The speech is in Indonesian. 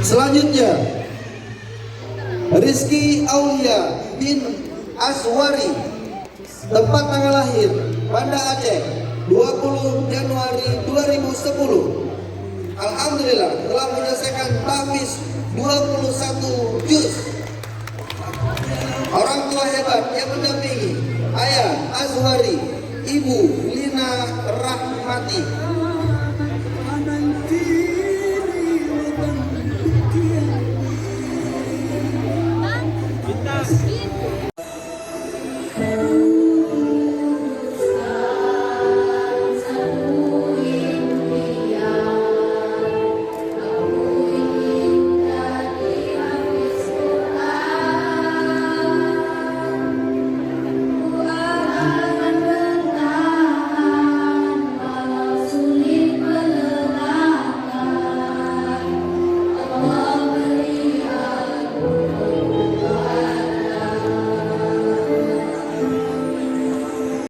Selanjutnya Rizky Aulia bin Aswari, tempat tanggal lahir Banda Aceh 20 Januari 2010. Alhamdulillah telah menyelesaikan tahfiz 21 juz. Orang tua hebat yang mendampingi Ayah Azwari, Ibu Lina Rahmati,